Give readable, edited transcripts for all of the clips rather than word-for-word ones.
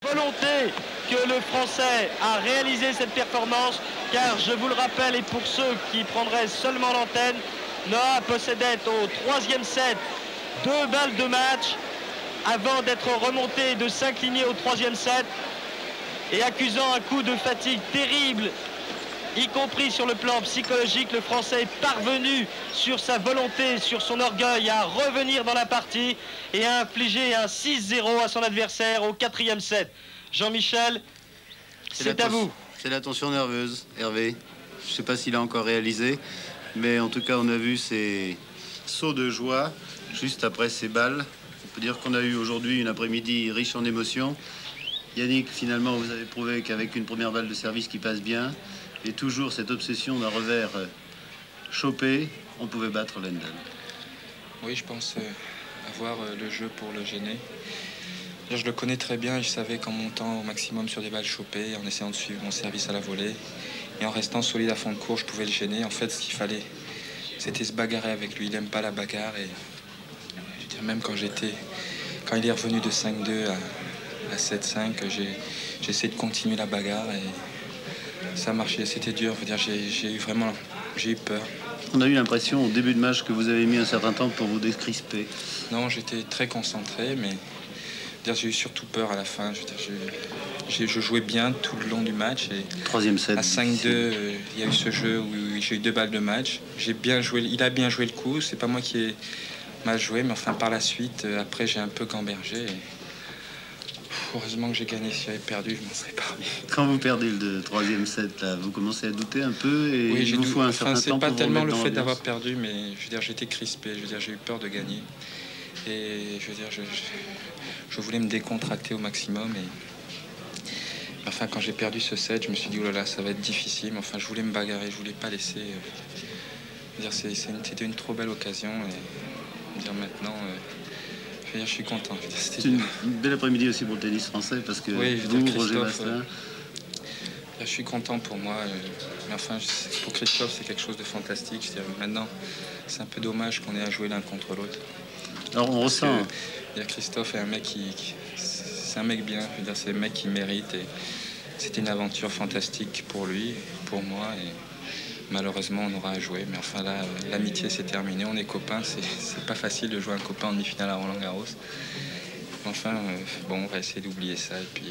volonté que le Français a réalisé cette performance, car je vous le rappelle, et pour ceux qui prendraient seulement l'antenne, Noah possédait au troisième set 2 balles de match avant d'être remonté et de s'incliner au troisième set, et accusant un coup de fatigue terrible, y compris sur le plan psychologique, le Français est parvenu sur sa volonté, sur son orgueil, à revenir dans la partie et à infliger un 6-0 à son adversaire au quatrième set. Jean-Michel, c'est à vous. C'est la tension nerveuse, Hervé. Je ne sais pas s'il a encore réalisé, mais en tout cas, on a vu ces sauts de joie juste après ces balles. On peut dire qu'on a eu aujourd'hui une après-midi riche en émotions. Yannick, finalement, vous avez prouvé qu'avec une première balle de service qui passe bien, et toujours cette obsession d'un revers chopé, on pouvait battre Lendl. Oui, je pense avoir le jeu pour le gêner. Je le connais très bien et je savais qu'en montant au maximum sur des balles chopées, en essayant de suivre mon service à la volée et en restant solide à fond de cours, je pouvais le gêner. En fait, ce qu'il fallait, c'était se bagarrer avec lui. Il n'aime pas la bagarre. Et je veux dire, même quand il est revenu de 5-2 à 7-5, j'ai essayé de continuer la bagarre et ça marchait. C'était dur. Je veux dire, j'ai eu peur. On a eu l'impression au début de match que vous avez mis un certain temps pour vous décrisper. Non, j'étais très concentré, mais j'ai eu surtout peur à la fin. Je jouais bien tout le long du match. Et troisième set. À 5-2, il y a eu ce jeu où j'ai eu 2 balles de match. J'ai bien joué. Il a bien joué le coup. C'est pas moi qui ai mal joué, mais enfin par la suite, après j'ai un peu gambergé. Heureusement que j'ai gagné. Si j'avais perdu, je m'en serais pas remis. Quand vous perdez le troisième set, là, vous commencez à douter un peu et oui, il vous faut un certain temps. C'est pas pour tellement le dans fait d'avoir l'ambiance. perdu, mais je veux dire, j'étais crispé. Je veux dire, j'ai eu peur de gagner. Et je veux dire, je voulais me décontracter au maximum. Et enfin, quand j'ai perdu ce set, je me suis dit, oh là là, ça va être difficile. Mais enfin, je voulais me bagarrer, je voulais pas laisser. C'était une trop belle occasion. Et dire maintenant, je veux dire, je suis content. C'est une belle après-midi aussi pour le tennis français parce que oui, vous, Roger Vasselin. Je suis content pour moi. Mais enfin, pour Christophe, c'est quelque chose de fantastique. Je veux dire, maintenant, c'est un peu dommage qu'on ait à jouer l'un contre l'autre. Alors on ressent. Christophe est un mec c'est un mec bien. Je veux dire, c'est un mec qui mérite. Et c'était une aventure fantastique pour lui, pour moi. Et malheureusement, on aura à jouer. Mais enfin là, l'amitié s'est terminée. On est copains. C'est pas facile de jouer un copain en demi-finale à Roland-Garros. Enfin, bon, on va essayer d'oublier ça et puis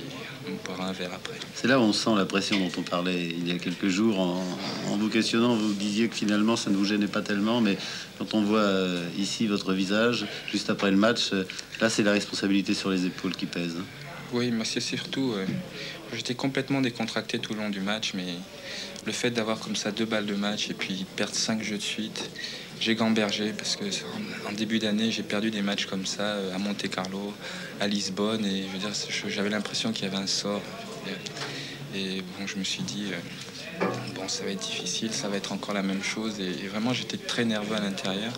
on boira un verre après. C'est là où on sent la pression dont on parlait il y a quelques jours. En vous questionnant, vous disiez que finalement, ça ne vous gênait pas tellement. Mais quand on voit ici votre visage, juste après le match, là, c'est la responsabilité sur les épaules qui pèse. Oui, mais c'est surtout... j'étais complètement décontracté tout le long du match, mais le fait d'avoir comme ça 2 balles de match et puis perdre 5 jeux de suite... J'ai gambergé parce que en début d'année, j'ai perdu des matchs comme ça à Monte-Carlo, à Lisbonne, et je veux dire, j'avais l'impression qu'il y avait un sort. Et bon, je me suis dit, bon, ça va être difficile, ça va être encore la même chose. Et vraiment, j'étais très nerveux à l'intérieur.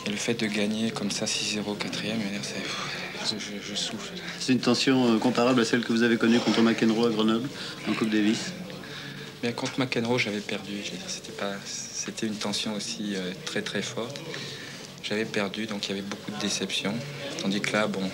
Et le fait de gagner comme ça 6-0 quatrième, je souffle. C'est une tension comparable à celle que vous avez connue contre McEnroe à Grenoble en Coupe Davis. Mais contre McEnroe, j'avais perdu. C'était une tension aussi très très forte. J'avais perdu, donc il y avait beaucoup de déception. Tandis que là, bon,